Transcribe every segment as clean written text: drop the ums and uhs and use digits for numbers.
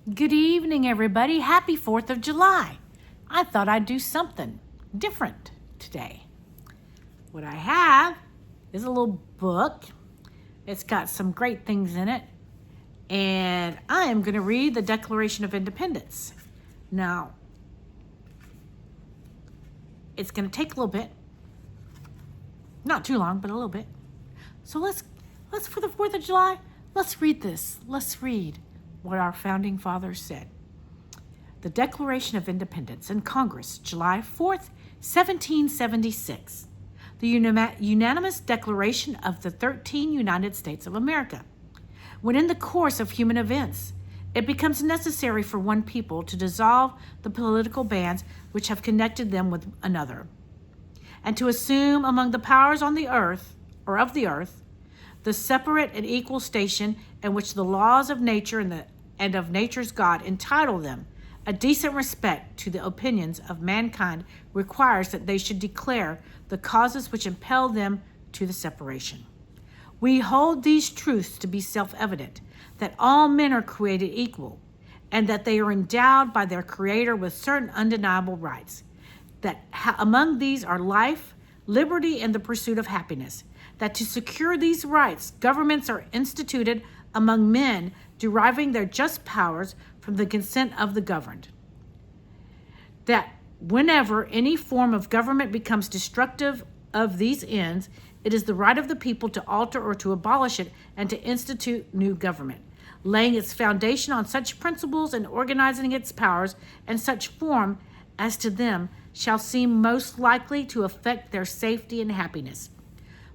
Good evening, everybody. Happy 4th of July. I thought I'd do something different today. What I have is a little book. It's got some great things in it. And I am going to read the Declaration of Independence. Now, it's going to take a little bit. Not too long, but a little bit. So let's for the 4th of July, let's read this. Let's read what our founding fathers said. The Declaration of Independence in Congress, July 4th, 1776. The unanimous declaration of the 13 United States of America. When in the course of human events, it becomes necessary for one people to dissolve the political bands which have connected them with another, and to assume among the powers on the earth, or of the earth, the separate and equal station in which the laws of nature and of nature's God entitle them, a decent respect to the opinions of mankind requires that they should declare the causes which impel them to the separation. We hold these truths to be self-evident, that all men are created equal, and that they are endowed by their Creator with certain undeniable rights, that among these are life, liberty, and the pursuit of happiness, that to secure these rights, governments are instituted among men, deriving their just powers from the consent of the governed, that whenever any form of government becomes destructive of these ends, it is the right of the people to alter or to abolish it and to institute new government, laying its foundation on such principles and organizing its powers in such form as to them shall seem most likely to affect their safety and happiness.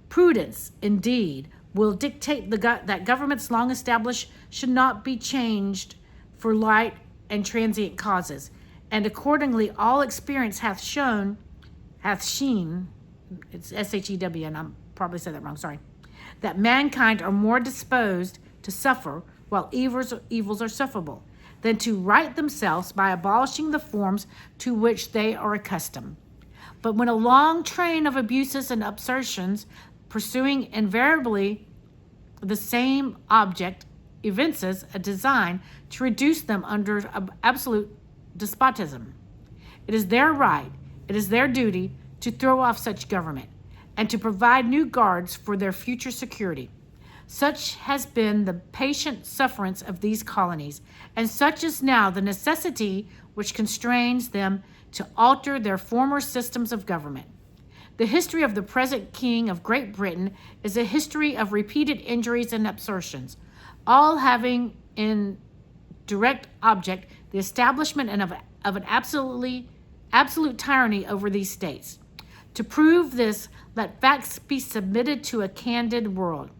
Prudence, indeed, will dictate that governments long established should not be changed for light and transient causes, and accordingly all experience hath sheen, it's S-H-E-W, and I probably said that wrong, sorry, that mankind are more disposed to suffer while evils are sufferable, than to right themselves by abolishing the forms to which they are accustomed. But when a long train of abuses and absurtions, pursuing invariably the same object, evinces a design to reduce them under absolute despotism, it is their right, it is their duty to throw off such government and to provide new guards for their future security. Such has been the patient sufferance of these colonies, and such is now the necessity which constrains them to alter their former systems of government. The history of the present King of Great Britain is a history of repeated injuries and absorptions, all having in direct object the establishment of an absolute tyranny over these states. To prove this, let facts be submitted to a candid world.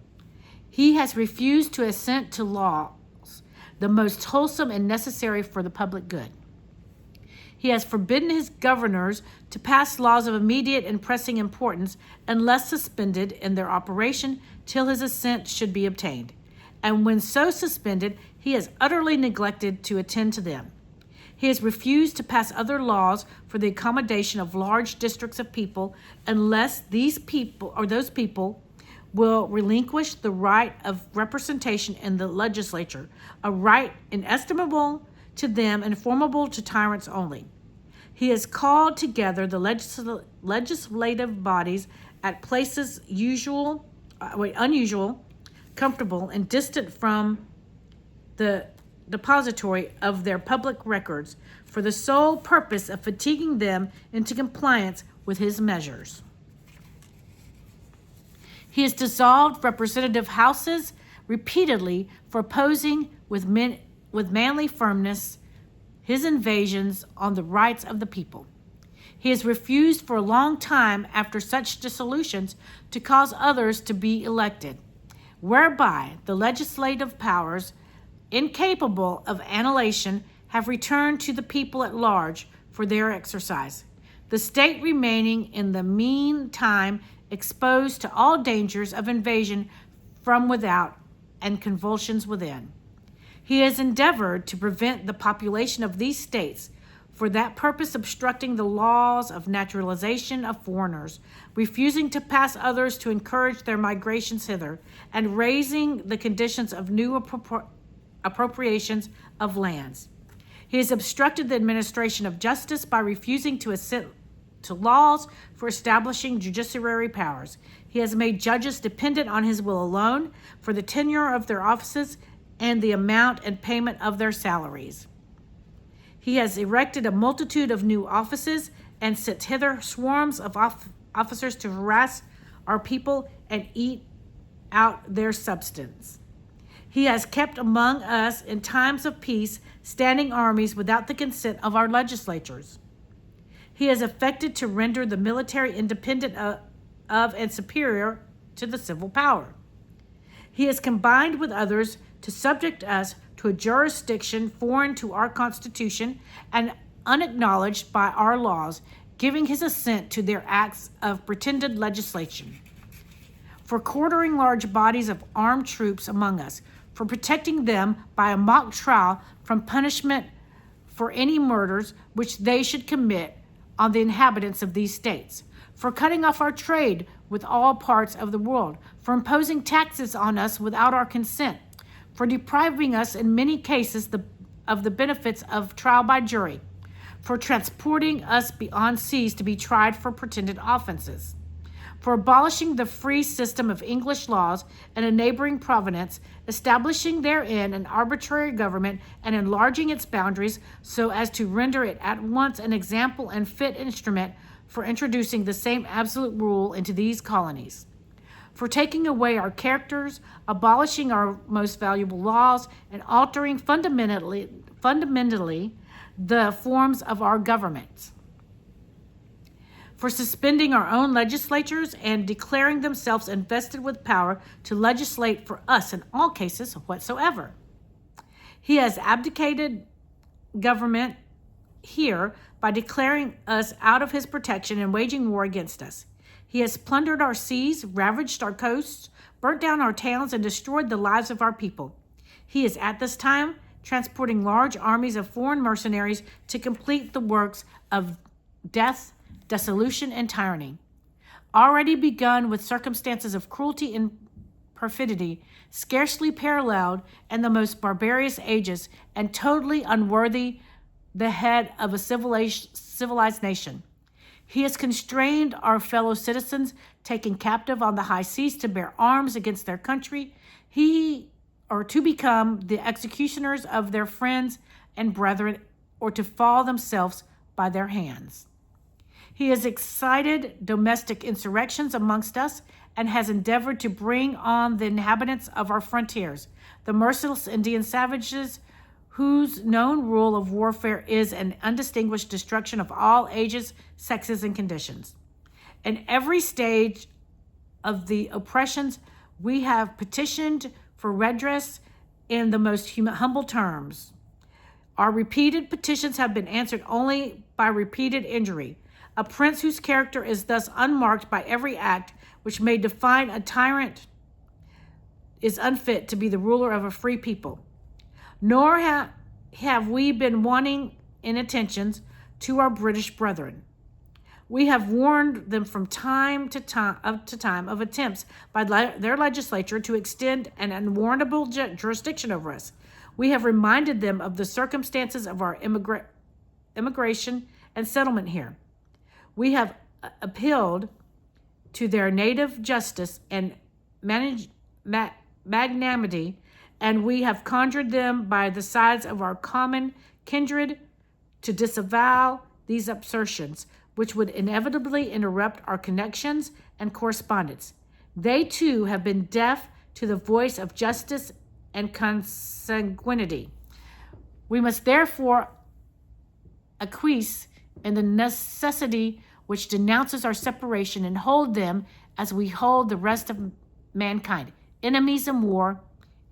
He has refused to assent to laws, the most wholesome and necessary for the public good. He has forbidden his governors to pass laws of immediate and pressing importance unless suspended in their operation till his assent should be obtained. And when so suspended, he has utterly neglected to attend to them. He has refused to pass other laws for the accommodation of large districts of people unless those people will relinquish the right of representation in the legislature, a right inestimable to them and formable to tyrants only. He has called together the legislative bodies at places unusual, comfortable, and distant from the depository of their public records for the sole purpose of fatiguing them into compliance with his measures. He has dissolved representative houses repeatedly for opposing with manly firmness his invasions on the rights of the people. He has refused for a long time after such dissolutions to cause others to be elected, whereby the legislative powers, incapable of annihilation, have returned to the people at large for their exercise, the state remaining in the meantime exposed to all dangers of invasion from without and convulsions within. He has endeavored to prevent the population of these states, for that purpose obstructing the laws of naturalization of foreigners, refusing to pass others to encourage their migrations hither, and raising the conditions of new appropriations of lands. He has obstructed the administration of justice by refusing to assent to laws for establishing judiciary powers. He has made judges dependent on his will alone for the tenure of their offices and the amount and payment of their salaries. He has erected a multitude of new offices and sent hither swarms of officers to harass our people and eat out their substance. He has kept among us in times of peace standing armies without the consent of our legislatures. He has affected to render the military independent of and superior to the civil power. He has combined with others to subject us to a jurisdiction foreign to our Constitution and unacknowledged by our laws, giving his assent to their acts of pretended legislation. For quartering large bodies of armed troops among us, for protecting them by a mock trial from punishment for any murders which they should commit on the inhabitants of these states, for cutting off our trade with all parts of the world, for imposing taxes on us without our consent, for depriving us in many cases of the benefits of trial by jury, for transporting us beyond seas to be tried for pretended offenses, for abolishing the free system of English laws in a neighboring province, establishing therein an arbitrary government and enlarging its boundaries so as to render it at once an example and fit instrument for introducing the same absolute rule into these colonies, for taking away our characters, abolishing our most valuable laws, and altering fundamentally the forms of our governments, for suspending our own legislatures and declaring themselves invested with power to legislate for us in all cases whatsoever. He has abdicated government here by declaring us out of his protection and waging war against us. He has plundered our seas, ravaged our coasts, burnt down our towns, and destroyed the lives of our people. He is at this time transporting large armies of foreign mercenaries to complete the works of death, dissolution, and tyranny, already begun with circumstances of cruelty and perfidy scarcely paralleled in the most barbarous ages and totally unworthy the head of a civilized nation. He has constrained our fellow citizens taken captive on the high seas to bear arms against their country, or to become the executioners of their friends and brethren, or to fall themselves by their hands. He has excited domestic insurrections amongst us and has endeavored to bring on the inhabitants of our frontiers, the merciless Indian savages, whose known rule of warfare is an undistinguished destruction of all ages, sexes, and conditions. In every stage of the oppressions, we have petitioned for redress in the most humble terms. Our repeated petitions have been answered only by repeated injury. A prince whose character is thus unmarked by every act which may define a tyrant is unfit to be the ruler of a free people. Nor have we been wanting in attentions to our British brethren. We have warned them from time to time of attempts by their legislature to extend an unwarrantable jurisdiction over us. We have reminded them of the circumstances of our immigration and settlement here. We have appealed to their native justice and magnanimity, and we have conjured them by the sides of our common kindred to disavow these assertions, which would inevitably interrupt our connections and correspondence. They, too, have been deaf to the voice of justice and consanguinity. We must therefore acquiesce in the necessity which denounces our separation and hold them as we hold the rest of mankind, enemies in war,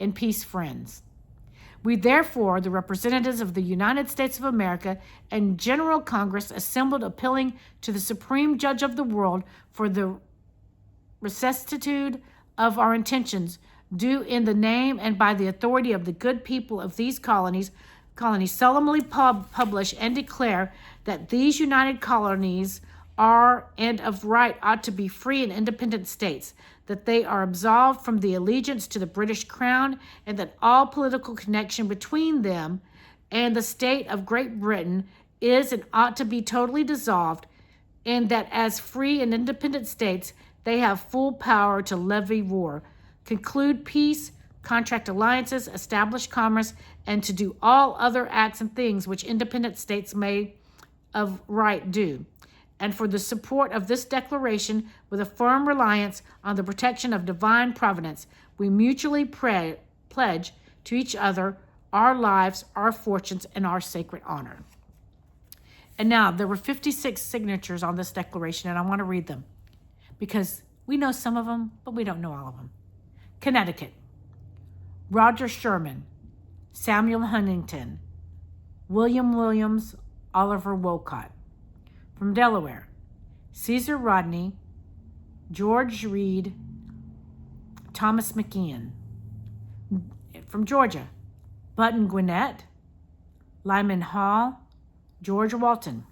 in peace friends. We therefore, the representatives of the United States of America and General Congress, assembled appealing to the Supreme Judge of the world for the rectitude of our intentions, do in the name and by the authority of the good people of these colonies solemnly publish and declare that these united colonies are and of right ought to be free and independent states, that they are absolved from the allegiance to the British crown, and that all political connection between them and the state of Great Britain is and ought to be totally dissolved, and that as free and independent states they have full power to levy war, conclude peace, contract alliances, establish commerce, and to do all other acts and things which independent states may of right do. And for the support of this declaration, with a firm reliance on the protection of divine providence, we mutually pledge to each other our lives, our fortunes, and our sacred honor. And now, there were 56 signatures on this declaration, and I want to read them because we know some of them, but we don't know all of them. Connecticut: Roger Sherman, Samuel Huntington, William Williams, Oliver Wolcott. From Delaware: Caesar Rodney, George Reed, Thomas McKeon. From Georgia: Button Gwinnett, Lyman Hall, George Walton.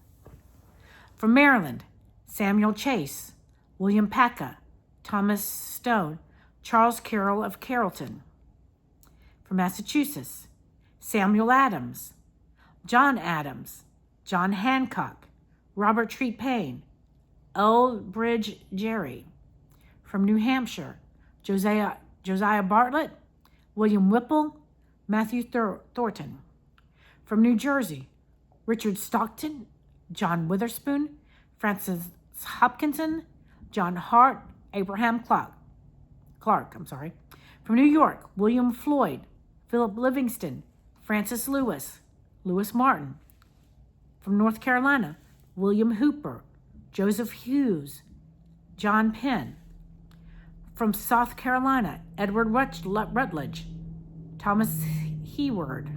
From Maryland: Samuel Chase, William Paca, Thomas Stone, Charles Carroll of Carrollton. From Massachusetts: Samuel Adams, John Adams, John Hancock, Robert Treat Paine, Elbridge Gerry. From New Hampshire: Josiah Bartlett, William Whipple, Matthew Thornton. From New Jersey: Richard Stockton, John Witherspoon, Francis Hopkinson, John Hart, Abraham Clark. From New York: William Floyd, Philip Livingston, Francis Lewis, Lewis Martin. From North Carolina: William Hooper, Joseph Hughes, John Penn. From South Carolina: Edward Rutledge, Thomas Heward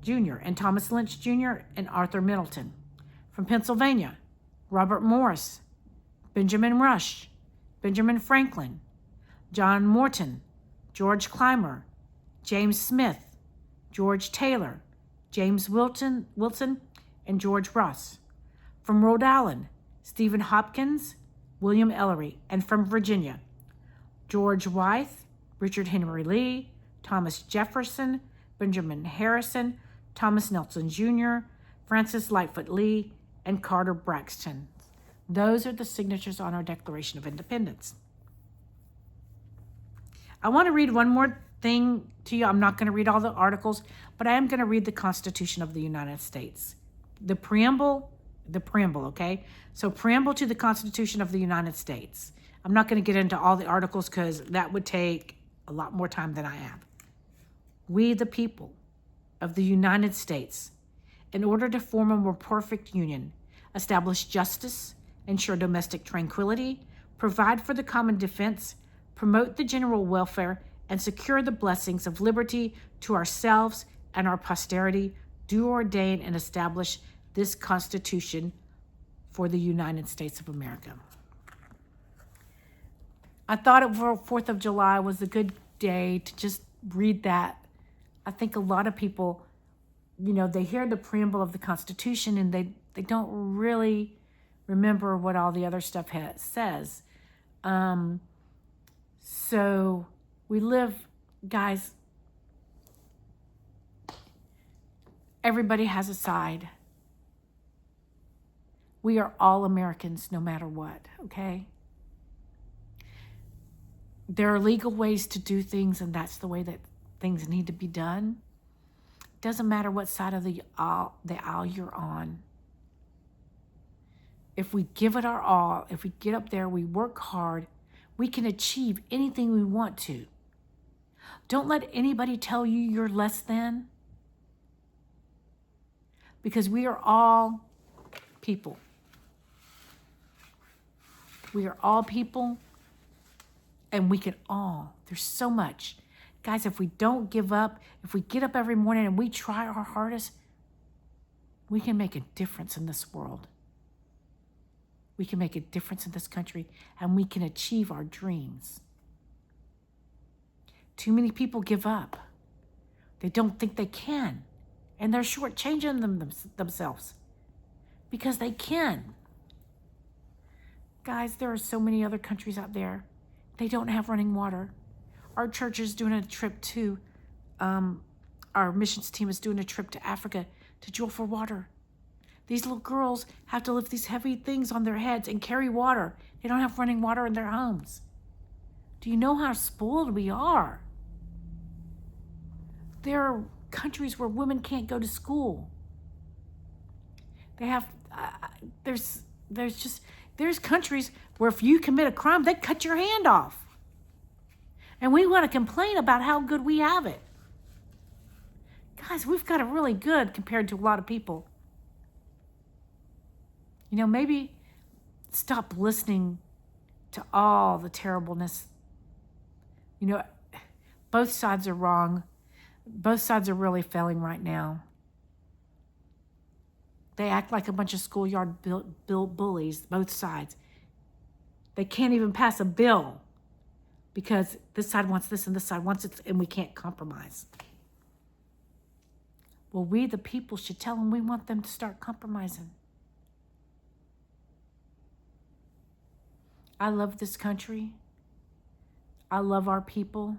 Jr., and Thomas Lynch Jr., and Arthur Middleton. From Pennsylvania: Robert Morris, Benjamin Rush, Benjamin Franklin, John Morton, George Clymer, James Smith, George Taylor, James Wilson, and George Ross. From Rhode Island: Stephen Hopkins, William Ellery. And from Virginia: George Wythe, Richard Henry Lee, Thomas Jefferson, Benjamin Harrison, Thomas Nelson Jr., Francis Lightfoot Lee, and Carter Braxton. Those are the signatures on our Declaration of Independence. I want to read one more thing to you. I'm not going to read all the articles, but I am going to read the Constitution of the United States. The preamble, okay? So preamble to the Constitution of the United States. I'm not going to get into all the articles because that would take a lot more time than I have. We, the people of the United States, in order to form a more perfect union, establish justice, ensure domestic tranquility, provide for the common defense, promote the general welfare, and secure the blessings of liberty to ourselves and our posterity, do ordain and establish this Constitution for the United States of America. I thought it for 4th of July was a good day to just read that. I think a lot of people, they hear the preamble of the Constitution and they don't really remember what all the other stuff says. So we live, guys, everybody has a side. We are all Americans no matter what, okay? There are legal ways to do things, and that's the way that things need to be done. It doesn't matter what side of the aisle you're on. If we give it our all, if we get up there, we work hard, we can achieve anything we want to. Don't let anybody tell you you're less than, because we are all people. We are all people, and we can all. There's so much. Guys, if we don't give up, if we get up every morning and we try our hardest, we can make a difference in this world. We can make a difference in this country, and we can achieve our dreams. Too many people give up. They don't think they can, and they're shortchanging themselves because they can. Guys, there are so many other countries out there. They don't have running water. Our church is doing a trip to, our missions team is doing a trip to Africa to draw for water. These little girls have to lift these heavy things on their heads and carry water. They don't have running water in their homes. Do you know how spoiled we are? There are countries where women can't go to school. They have, there's countries where if you commit a crime, they cut your hand off. And we want to complain about how good we have it. Guys, we've got it really good compared to a lot of people. You know, maybe stop listening to all the terribleness. You know, both sides are wrong. Both sides are really failing right now. They act like a bunch of schoolyard bullies, both sides. They can't even pass a bill because this side wants this and this side wants it, and we can't compromise. Well, we, the people, should tell them we want them to start compromising. I love this country. I love our people.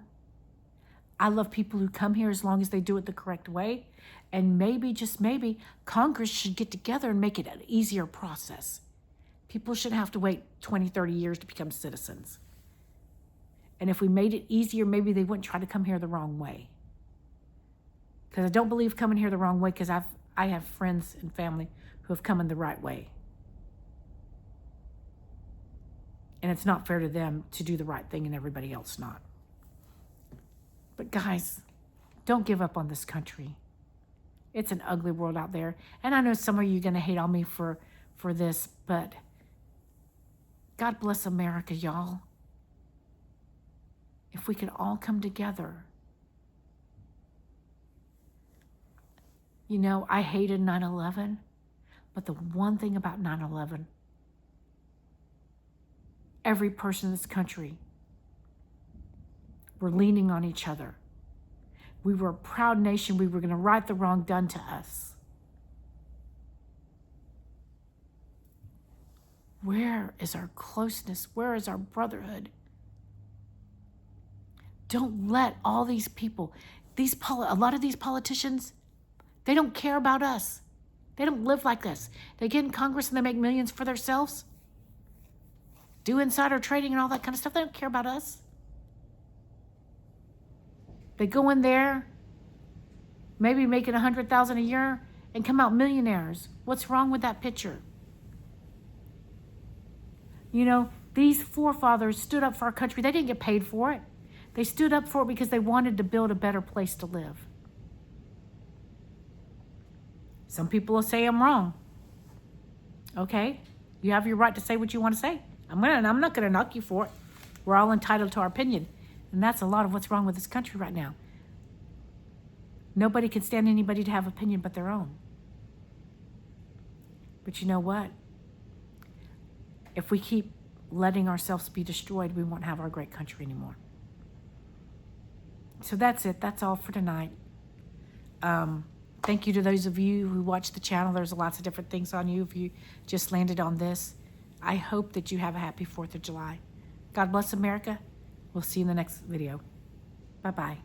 I love people who come here as long as they do it the correct way. And maybe, just maybe, Congress should get together and make it an easier process. People shouldn't have to wait 20, 30 years to become citizens. And if we made it easier, maybe they wouldn't try to come here the wrong way. Because I don't believe coming here the wrong way, because I have friends and family who have come in the right way. And it's not fair to them to do the right thing and everybody else not. But guys, don't give up on this country. It's an ugly world out there. And I know some of you are going to hate on me for this, but God bless America, y'all. If we could all come together. You know, I hated 9/11, but the one thing about 9/11, every person in this country, we're leaning on each other. We were a proud nation. We were going to right the wrong done to us. Where is our closeness? Where is our brotherhood? Don't let all these people, a lot of these politicians, they don't care about us. They don't live like us. They get in Congress and they make millions for themselves, do insider trading and all that kind of stuff. They don't care about us. They go in there, maybe making $100,000 a year and come out millionaires. What's wrong with that picture? You know, these forefathers stood up for our country. They didn't get paid for it. They stood up for it because they wanted to build a better place to live. Some people will say I'm wrong. Okay, you have your right to say what you want to say. I'm not going to knock you for it. We're all entitled to our opinion. And that's a lot of what's wrong with this country right now. Nobody can stand anybody to have opinion but their own. But you know what? If we keep letting ourselves be destroyed, we won't have our great country anymore. So that's it. That's all for tonight. Thank you to those of you who watch the channel. There's lots of different things on you if you just landed on this. I hope that you have a happy 4th of July. God bless America. We'll see you in the next video. Bye-bye.